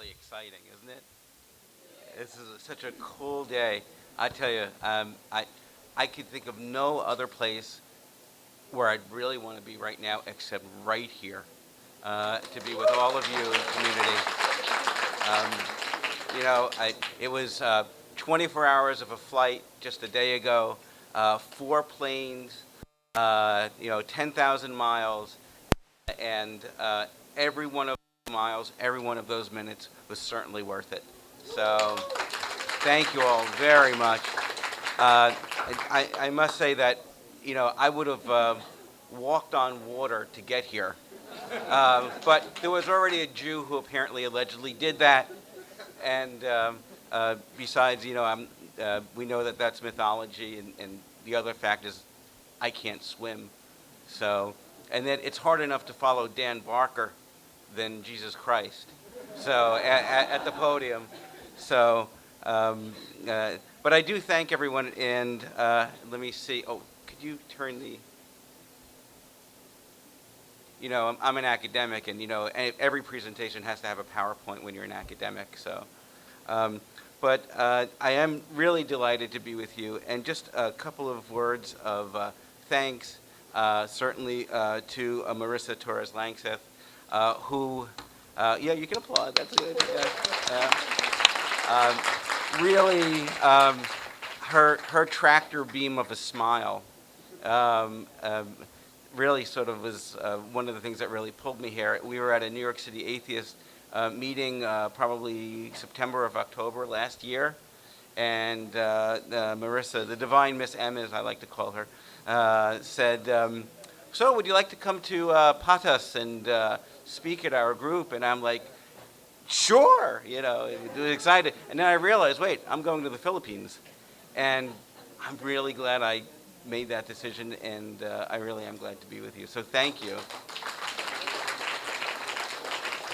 really exciting, isn't it? This is such a cool day. I tell you, I could think of no other place where I'd really want to be right now except right here, to be with all of you in community. Um, it was 24 hours of a flight just a day ago, 4 planes, 10,000 miles, and every one of those miles, every one of those minutes was certainly worth it. So thank you all very much. I must say that, I would have walked on water to get here. But there was already a Jew who apparently allegedly did that. And besides, we know that that's mythology. And the other fact is I can't swim. So, and that it's hard enough to follow Dan Barker than Jesus Christ. So at the podium. So, but I do thank everyone. And let me see. Oh, could you turn the... I'm an academic, and every presentation has to have a PowerPoint when you're an academic. So, but I am really delighted to be with you, and just a couple of words of thanks, certainly to Marissa Torres Langseth, who, yeah, you can applaud. That's good. Really, her tractor beam of a smile. Really sort of was one of the things that really pulled me here. We were at a New York City atheist meeting probably September or October last year, and Marissa, the divine Miss M, as I like to call her, said, so would you like to come to PATAS and speak at our group? And I'm like, sure, excited. And then I realized, wait, I'm going to the Philippines. And I'm really glad I made that decision, and I really am glad to be with you. So thank you.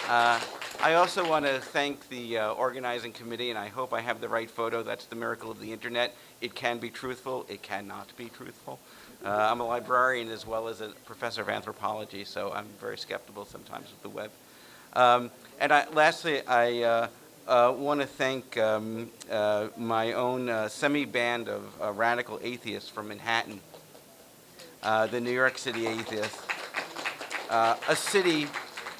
I also want to thank the organizing committee, and I hope I have the right photo. That's the miracle of the internet. It can be truthful. It cannot be truthful. I'm a librarian as well as a professor of anthropology, so I'm very skeptical sometimes with the web. And lastly, I want to thank my own semi-band of radical atheists from Manhattan, the New York City atheists. A city,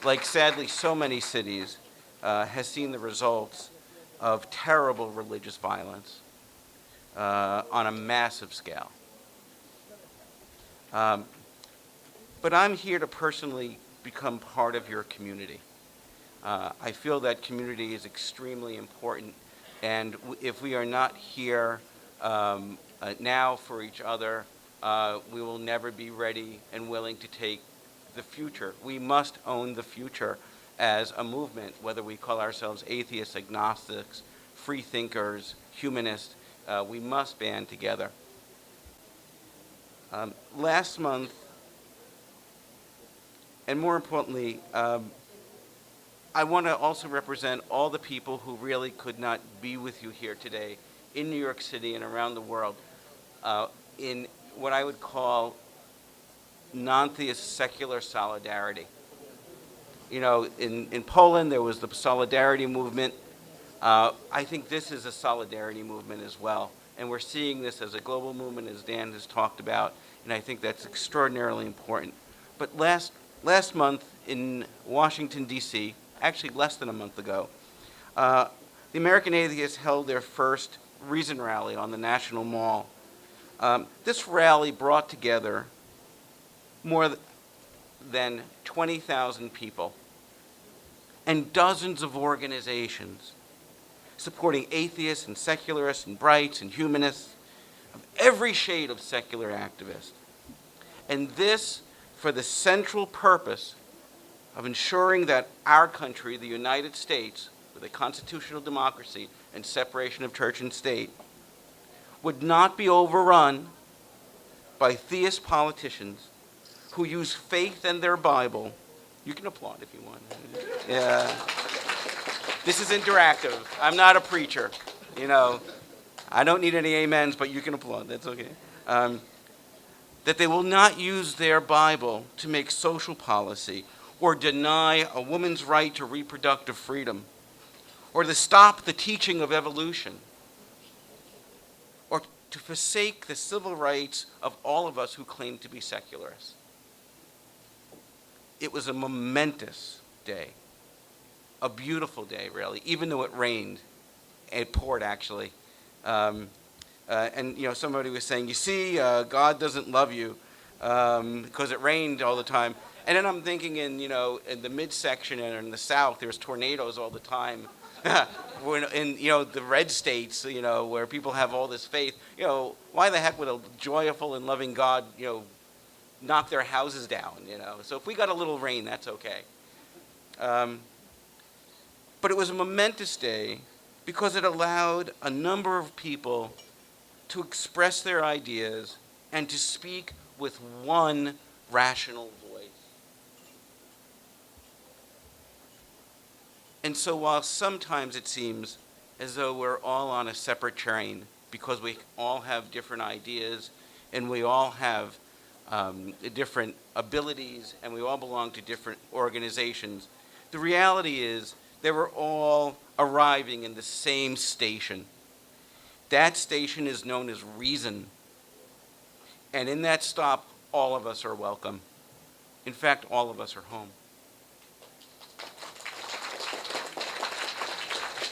like sadly so many cities, has seen the results of terrible religious violence on a massive scale. But I'm here to personally become part of your community. I feel that community is extremely important, and if we are not here now for each other, we will never be ready and willing to take the future. We must own the future as a movement, whether we call ourselves atheists, agnostics, free thinkers, humanists. We must band together. Last month, and more importantly, I want to also represent all the people who really could not be with you here today in New York City and around the world in what I would call non-theist secular solidarity. In Poland there was the solidarity movement. I think this is a solidarity movement as well. And we're seeing this as a global movement, as Dan has talked about, and I think that's extraordinarily important. But last month in Washington, D.C., actually less than a month ago, the American Atheists held their first Reason Rally on the National Mall. This rally brought together more than 20,000 people and dozens of organizations supporting atheists and secularists and brights and humanists of every shade of secular activist. And this for the central purpose of ensuring that our country, the United States, with a constitutional democracy and separation of church and state, would not be overrun by theist politicians who use faith and their Bible. You can applaud if you want. Yeah. This is interactive. I'm not a preacher. I don't need any amens, but you can applaud. That's okay. That they will not use their Bible to make social policy or deny a woman's right to reproductive freedom or to stop the teaching of evolution, or to forsake the civil rights of all of us who claim to be secularists. It was a momentous day, a beautiful day, really, even though it rained. It poured, actually. And somebody was saying, you see, God doesn't love you because it rained all the time. And then I'm thinking in the midsection and in the South, there's tornadoes all the time. In the red states, where people have all this faith, why the heck would a joyful and loving God, knock their houses down, So if we got a little rain, that's okay. But it was a momentous day because it allowed a number of people to express their ideas and to speak with one rational voice. And so while sometimes it seems as though we're all on a separate train because we all have different ideas and we all have different abilities and we all belong to different organizations, the reality is they were all arriving in the same station. That station is known as reason. And in that stop, all of us are welcome. In fact, all of us are home.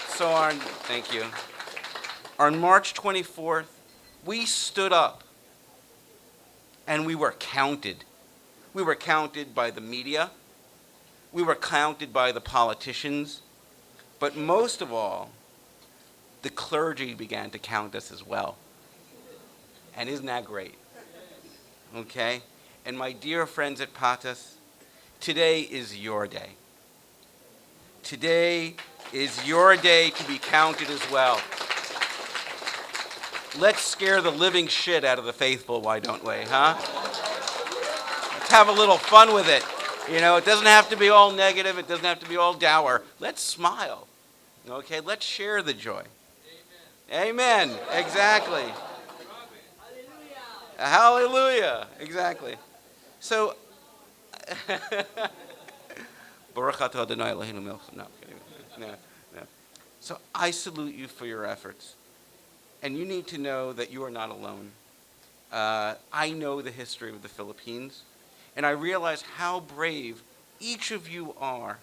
So thank you. On March 24th, we stood up and we were counted. We were counted by the media. We were counted by the politicians. But most of all, the clergy began to count us as well. And isn't that great? Okay? And my dear friends at PATAS, today is your day. Today is your day to be counted as well. Let's scare the living shit out of the faithful, why don't we, huh? Let's have a little fun with it. It doesn't have to be all negative. It doesn't have to be all dour. Let's smile. Okay? Let's share the joy. Amen. Amen. Exactly. Hallelujah. Exactly. So, Baruch atah Adonai Eloheinu melech. No, no. So I salute you for your efforts. And you need to know that you are not alone. I know the history of the Philippines, and I realize how brave each of you are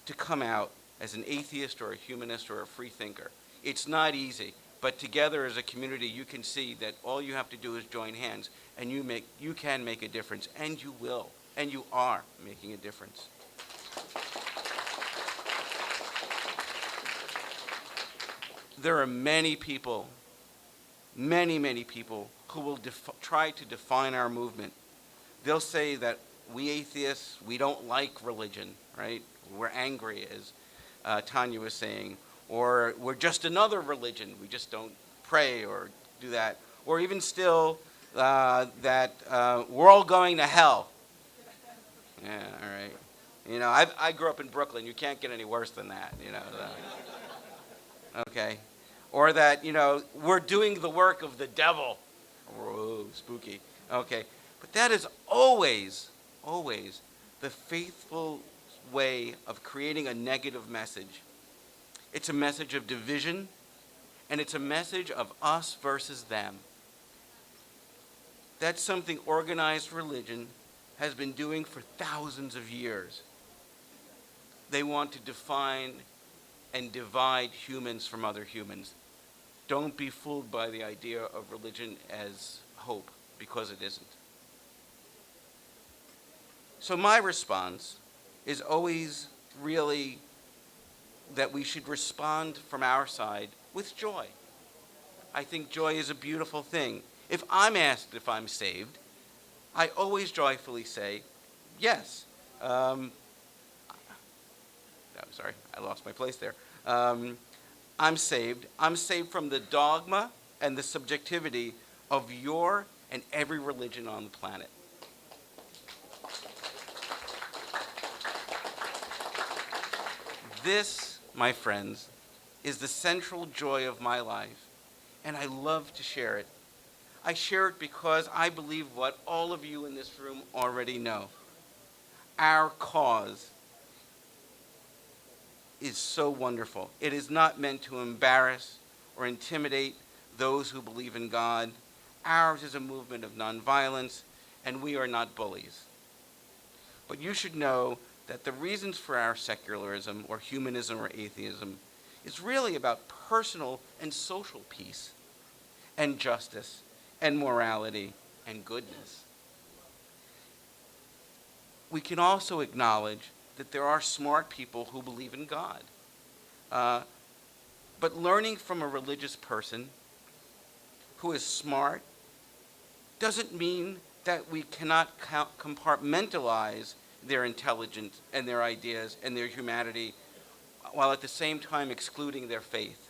to come out as an atheist or a humanist or a free thinker. It's not easy, but together as a community, you can see that all you have to do is join hands, and you can make a difference, and you will, and you are making a difference. There are many people, many people who will try to define our movement. They'll say that we atheists, we don't like religion, right? We're angry, as Tanya was saying. Or we're just another religion. We just don't pray or do that. Or even still, that we're all going to hell. Yeah, all right. I grew up in Brooklyn. You can't get any worse than that, Okay. Or that, we're doing the work of the devil. Whoa, spooky. Okay. But that is always the faithful way of creating a negative message. It's a message of division, and it's a message of us versus them. That's something organized religion has been doing for thousands of years. They want to define and divide humans from other humans. Don't be fooled by the idea of religion as hope, because it isn't. So my response is always really that we should respond from our side with joy. I think joy is a beautiful thing. If I'm asked if I'm saved, I always joyfully say, yes. I'm sorry, I lost my place there. I'm saved. I'm saved from the dogma and the subjectivity of your and every religion on the planet. This, my friends, is the central joy of my life, and I love to share it. I share it because I believe what all of you in this room already know. Our cause is so wonderful. It is not meant to embarrass or intimidate those who believe in God. Ours is a movement of nonviolence, and we are not bullies. But you should know that the reasons for our secularism, or humanism, or atheism, is really about personal and social peace, and justice, and morality, and goodness. We can also acknowledge that there are smart people who believe in God. But learning from a religious person who is smart doesn't mean that we cannot compartmentalize their intelligence and their ideas and their humanity while at the same time excluding their faith.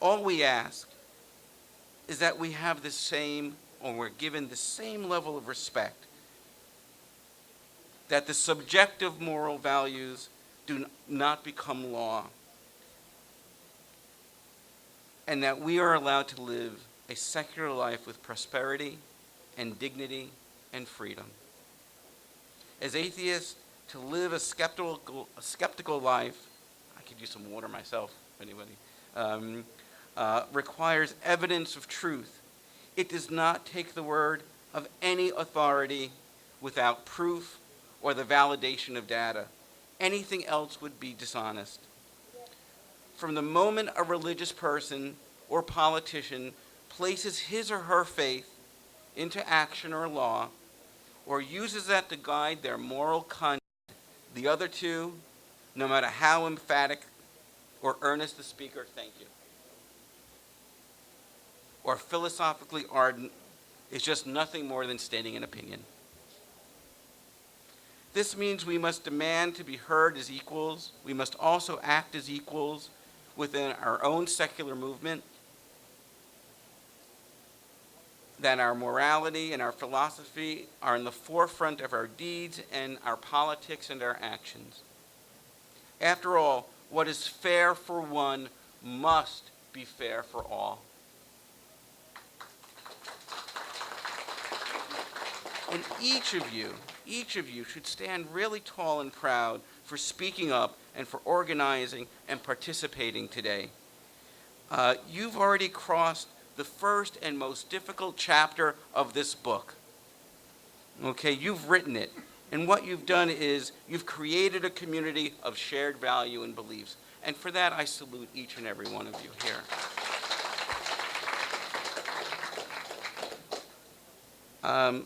All we ask is that we have the same, or we're given the same level of respect, that the subjective moral values do not become law, and that we are allowed to live a secular life with prosperity and dignity and freedom. As atheists, to live a skeptical life, I could use some water myself, if anybody, requires evidence of truth. It does not take the word of any authority without proof or the validation of data. Anything else would be dishonest. From the moment a religious person or politician places his or her faith into action or law, or uses that to guide their moral conduct, the other two, no matter how emphatic or earnest the speaker, thank you, or philosophically ardent, is just nothing more than stating an opinion. This means we must demand to be heard as equals. We must also act as equals within our own secular movement, that our morality and our philosophy are in the forefront of our deeds and our politics and our actions. After all, what is fair for one must be fair for all. And each of you should stand really tall and proud for speaking up and for organizing and participating today. You've already crossed the first and most difficult chapter of this book. Okay, you've written it. And what you've done is you've created a community of shared value and beliefs. And for that, I salute each and every one of you here.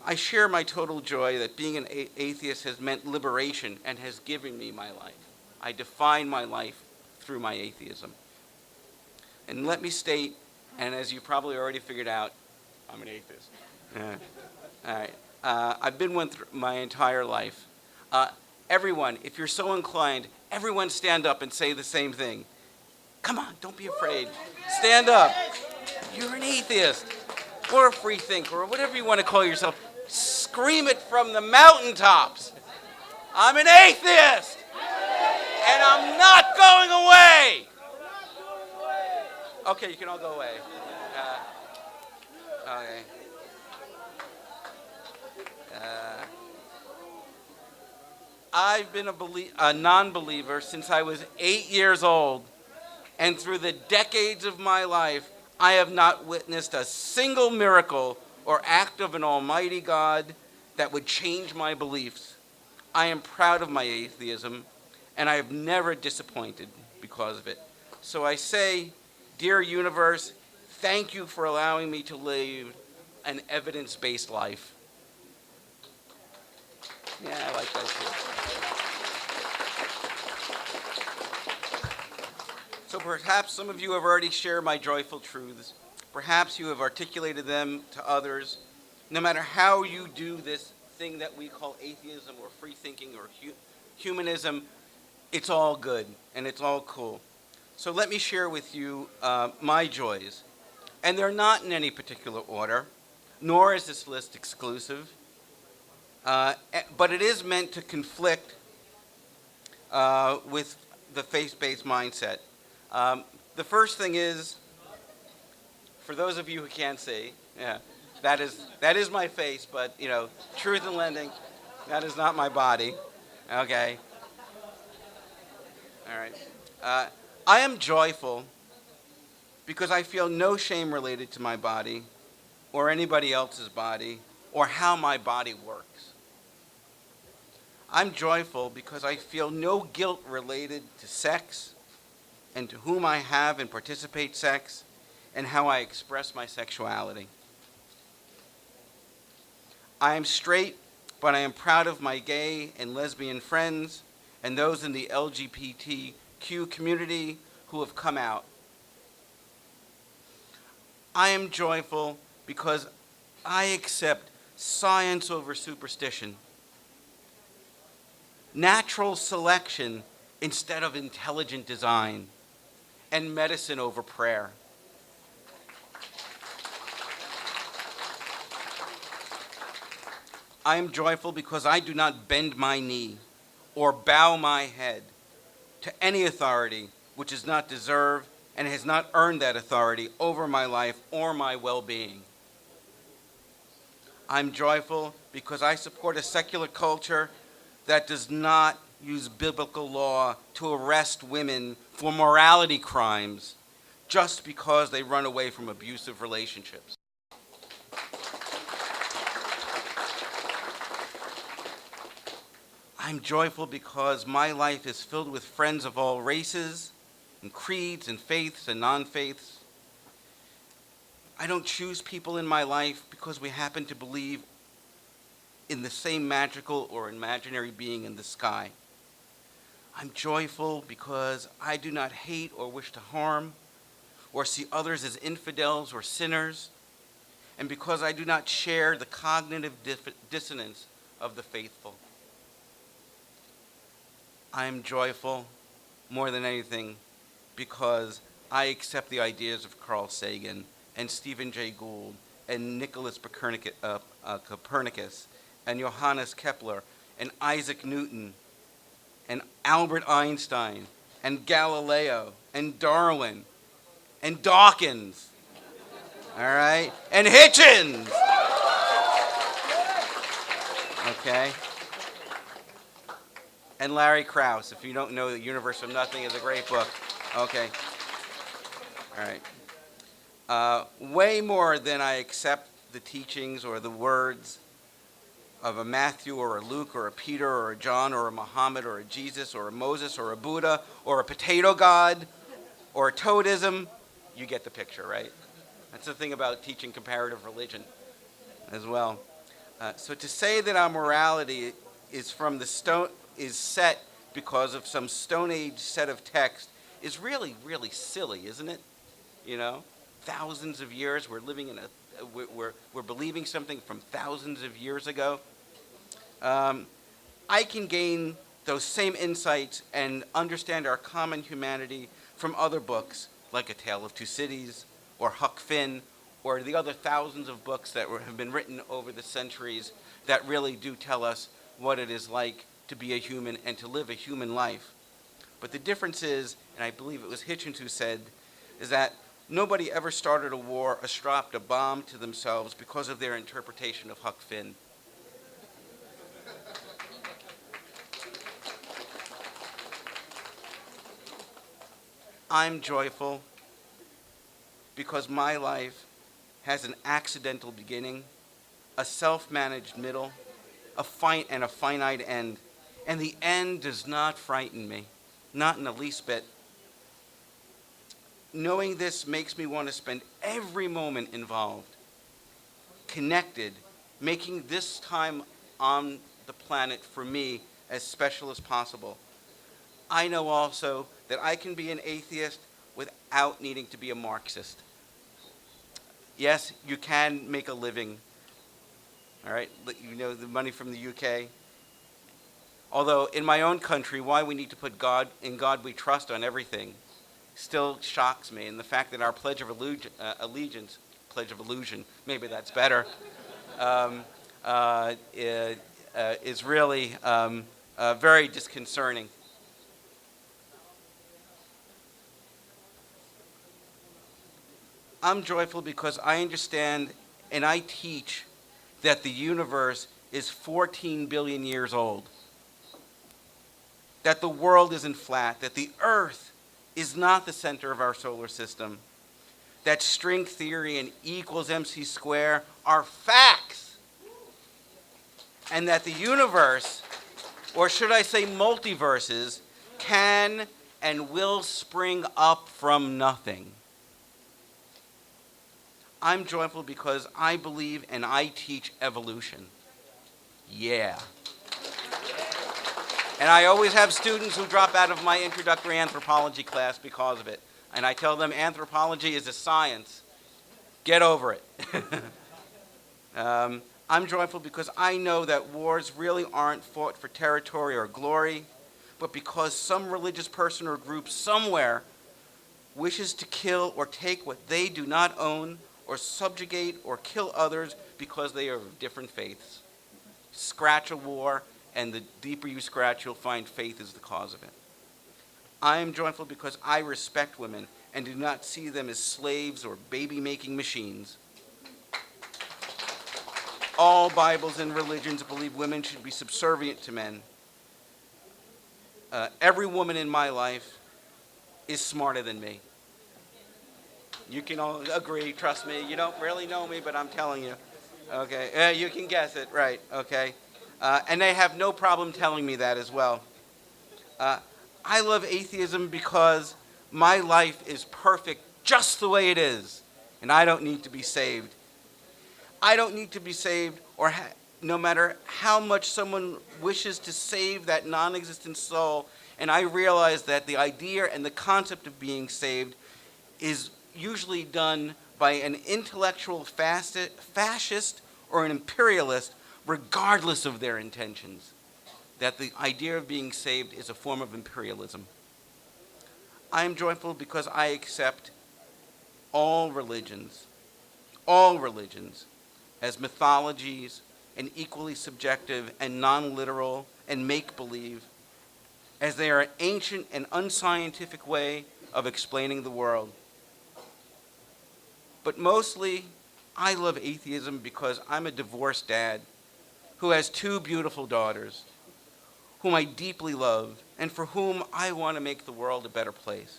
I share my total joy that being an atheist has meant liberation and has given me my life. I define my life through my atheism. And let me state, and as you probably already figured out, I'm an atheist. All right. I've been one my entire life. Everyone, if you're so inclined, everyone stand up and say the same thing. Come on, don't be afraid. Stand up. You're an atheist, or a free thinker, or whatever you want to call yourself. Scream it from the mountaintops. I'm an atheist, and I'm not going away. Okay, you can all go away. Okay. I've been a non-believer since I was 8 years old, and through the decades of my life, I have not witnessed a single miracle or act of an almighty God that would change my beliefs. I am proud of my atheism, and I have never disappointed because of it. So I say, dear universe, thank you for allowing me to live an evidence-based life. Yeah, I like that too. So perhaps some of you have already shared my joyful truths. Perhaps you have articulated them to others. No matter how you do this thing that we call atheism or free thinking or humanism, it's all good and it's all cool. So let me share with you my joys. And they're not in any particular order, nor is this list exclusive. But it is meant to conflict with the faith-based mindset. The first thing is, for those of you who can't see, yeah, that is my face, but truth in lending, that is not my body. Okay. All right. Uh, I am joyful because I feel no shame related to my body or anybody else's body or how my body works. I'm joyful because I feel no guilt related to sex and to whom I have and participate sex and how I express my sexuality. I am straight, but I am proud of my gay and lesbian friends and those in the LGBTQ community who have come out. I am joyful because I accept science over superstition, natural selection instead of intelligent design, and medicine over prayer. I am joyful because I do not bend my knee or bow my head to any authority which does not deserve and has not earned that authority over my life or my well-being. I'm joyful because I support a secular culture that does not use biblical law to arrest women for morality crimes just because they run away from abusive relationships. I'm joyful because my life is filled with friends of all races and creeds and faiths and non-faiths. I don't choose people in my life because we happen to believe in the same magical or imaginary being in the sky. I'm joyful because I do not hate or wish to harm or see others as infidels or sinners, and because I do not share the cognitive dissonance of the faithful. I am joyful more than anything because I accept the ideas of Carl Sagan and Stephen Jay Gould and Nicholas Copernicus and Johannes Kepler and Isaac Newton and Albert Einstein and Galileo and Darwin and Dawkins, all right, and Hitchens, okay? And Larry Krauss. If you don't know, The Universe of Nothing is a great book. Okay. All right. Way more than I accept the teachings or the words of a Matthew or a Luke or a Peter or a John or a Muhammad or a Jesus or a Moses or a Buddha or a potato god or a toadism. You get the picture, right? That's the thing about teaching comparative religion as well. So to say that our morality is from the stone is set because of some Stone Age set of text is really, really silly, isn't it? You know, thousands of years we're living in we're believing something from thousands of years ago. I can gain those same insights and understand our common humanity from other books like A Tale of Two Cities or Huck Finn or the other thousands of books that have been written over the centuries that really do tell us what it is like to be a human and to live a human life. But the difference is, and I believe it was Hitchens who said, is that nobody ever started a war or strapped a bomb to themselves because of their interpretation of Huck Finn. I'm joyful because my life has an accidental beginning, a self-managed middle, a finite end. And the end does not frighten me, not in the least bit. Knowing this makes me want to spend every moment involved, connected, making this time on the planet for me as special as possible. I know also that I can be an atheist without needing to be a Marxist. Yes, you can make a living, all right? You know, the money from the UK. Although in my own country, why we need to put God, in God we trust on everything, still shocks me. And the fact that our Pledge of Allegiance, Pledge of Illusion, maybe that's better, is really very disconcerting. I'm joyful because I understand and I teach that the universe is 14 billion years old. that the world isn't flat, that the earth is not the center of our solar system, that string theory and E equals MC square are facts, and that the universe, or should I say multiverses, can and will spring up from nothing. I'm joyful because I believe and I teach evolution. Yeah. And I always have students who drop out of my introductory anthropology class because of it. And I tell them anthropology is a science. Get over it. I'm joyful because I know that wars really aren't fought for territory or glory, but because some religious person or group somewhere wishes to kill or take what they do not own, or subjugate or kill others because they are of different faiths. Scratch a war, and the deeper you scratch, you'll find faith is the cause of it. I am joyful because I respect women and do not see them as slaves or baby-making machines. All Bibles and religions believe women should be subservient to men. Every woman in my life is smarter than me. You can all agree, trust me. You don't really know me, but I'm telling you. Okay, you can guess it, right, okay. And they have no problem telling me that as well. I love atheism because my life is perfect just the way it is, and I don't need to be saved. I don't need to be saved, or no matter how much someone wishes to save that non-existent soul, and I realize that the idea and the concept of being saved is usually done by an intellectual fascist or an imperialist, regardless of their intentions, that the idea of being saved is a form of imperialism. I am joyful because I accept all religions, as mythologies and equally subjective and non-literal and make-believe, as they are an ancient and unscientific way of explaining the world. But mostly, I love atheism because I'm a divorced dad who has two beautiful daughters, whom I deeply love, and for whom I want to make the world a better place.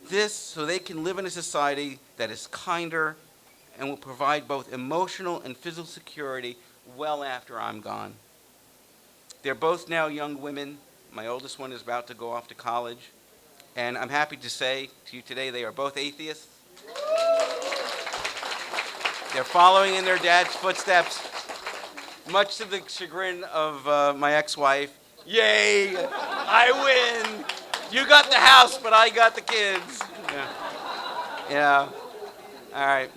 This so they can live in a society that is kinder and will provide both emotional and physical security well after I'm gone. They're both now young women. My oldest one is about to go off to college. And I'm happy to say to you today they are both atheists. They're following in their dad's footsteps, much to the chagrin of my ex-wife. Yay, I win. You got the house, but I got the kids. Yeah. All right.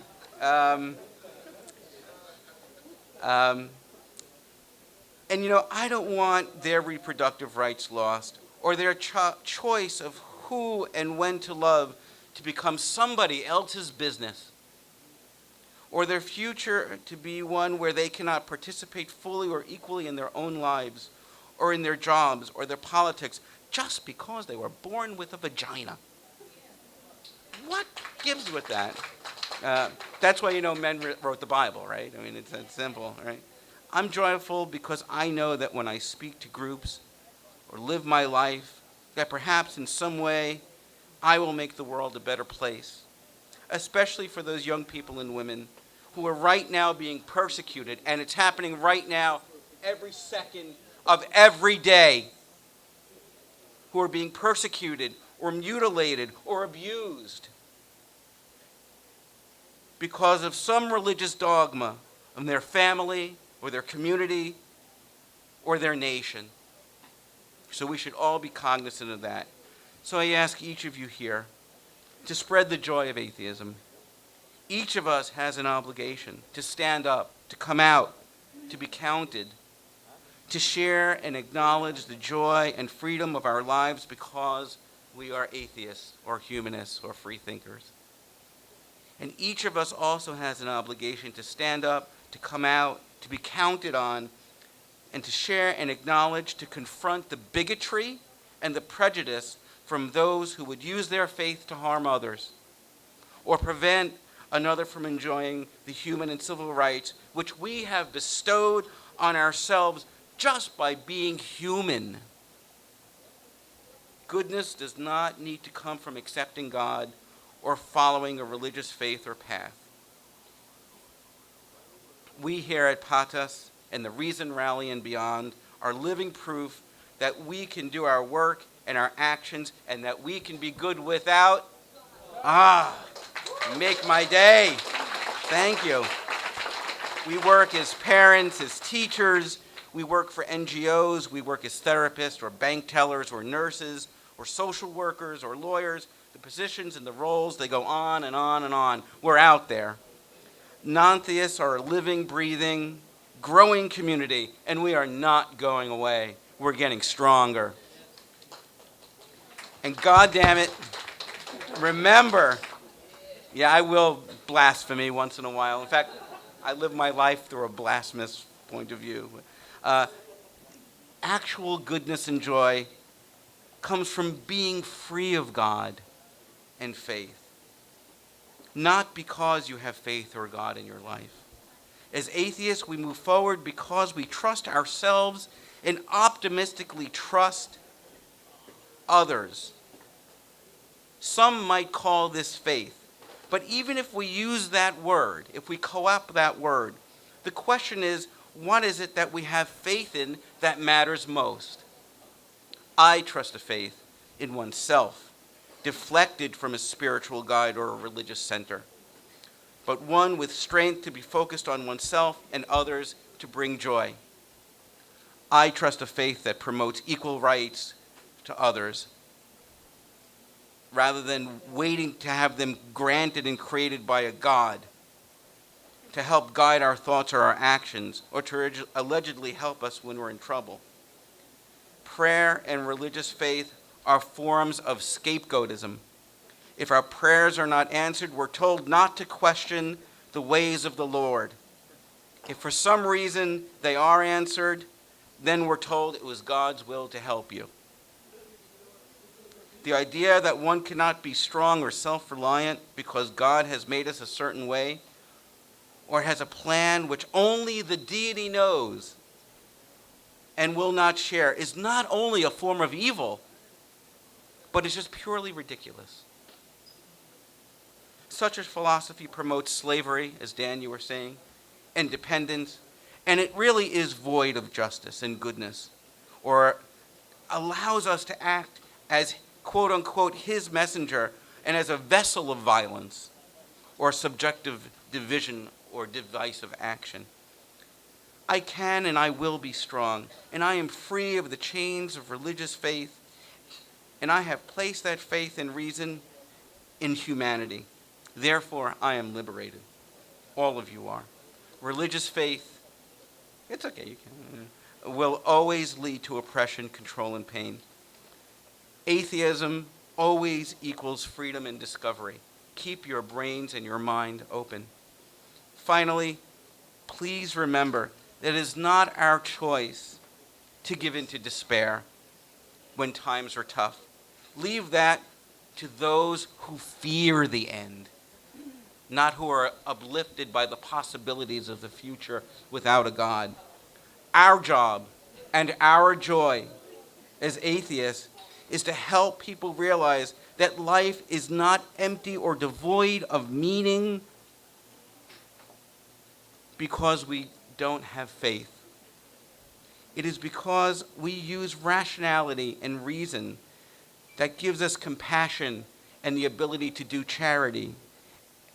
And you know, I don't want their reproductive rights lost, or their choice of who and when to love to become somebody else's business, or their future to be one where they cannot participate fully or equally in their own lives, or in their jobs, or their politics, just because they were born with a vagina. What gives with that? That's why, you know, men wrote the Bible, right? I mean, it's that simple, right? I'm joyful because I know that when I speak to groups or live my life, that perhaps in some way I will make the world a better place, especially for those young people and women who are right now being persecuted, and it's happening right now every second of every day, who are being persecuted or mutilated or abused because of some religious dogma of their family or their community or their nation. So we should all be cognizant of that. So I ask each of you here to spread the joy of atheism. Each of us has an obligation to stand up, to come out, to be counted, to share and acknowledge the joy and freedom of our lives because we are atheists or humanists or free thinkers. And each of us also has an obligation to stand up, to come out, to be counted on, and to share and acknowledge, to confront the bigotry and the prejudice from those who would use their faith to harm others or prevent another from enjoying the human and civil rights which we have bestowed on ourselves just by being human. Goodness does not need to come from accepting God or following a religious faith or path. We here at PATAS and the Reason Rally and beyond are living proof that we can do our work and our actions and that we can be good without. Make my day. Thank you. We work as parents, as teachers. We work for NGOs. We work as therapists or bank tellers or nurses or social workers or lawyers. The positions and the roles, they go on and on and on. We're out there. Non-theists are a living, breathing, growing community, and we are not going away. We're getting stronger. And God damn it, remember, I will blasphemy once in a while. In fact, I live my life through a blasphemous point of view. Actual goodness and joy comes from being free of God and faith. Not because you have faith or God in your life. As atheists, we move forward because we trust ourselves and optimistically trust others. Some might call this faith, but even if we use that word, if we co-opt that word, the question is, what is it that we have faith in that matters most? I trust a faith in oneself, deflected from a spiritual guide or a religious center, but one with strength to be focused on oneself and others to bring joy. I trust a faith that promotes equal rights to others, rather than waiting to have them granted and created by a God to help guide our thoughts or our actions, or to allegedly help us when we're in trouble. Prayer and religious faith are forms of scapegoatism. If our prayers are not answered, we're told not to question the ways of the Lord. If for some reason they are answered, then we're told it was God's will to help you. The idea that one cannot be strong or self-reliant because God has made us a certain way or has a plan which only the deity knows and will not share is not only a form of evil, but it's just purely ridiculous. Such a philosophy promotes slavery, as Dan, you were saying, and dependence, and it really is void of justice and goodness, or allows us to act as quote-unquote his messenger and as a vessel of violence or subjective division or divisive action. I can and I will be strong, and I am free of the chains of religious faith, and I have placed that faith and reason in humanity. Therefore, I am liberated. All of you are. Religious faith, it's okay, you can, will always lead to oppression, control, and pain. Atheism always equals freedom and discovery. Keep your brains and your mind open. Finally, please remember that it is not our choice to give in to despair when times are tough. Leave that to those who fear the end, not who are uplifted by the possibilities of the future without a God. Our job and our joy as atheists is to help people realize that life is not empty or devoid of meaning because we don't have faith. It is because we use rationality and reason that gives us compassion and the ability to do charity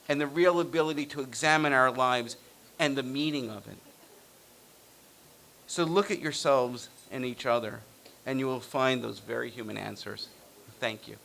and the real ability to examine our lives and the meaning of it. So look at yourselves and each other, and you will find those very human answers. Thank you.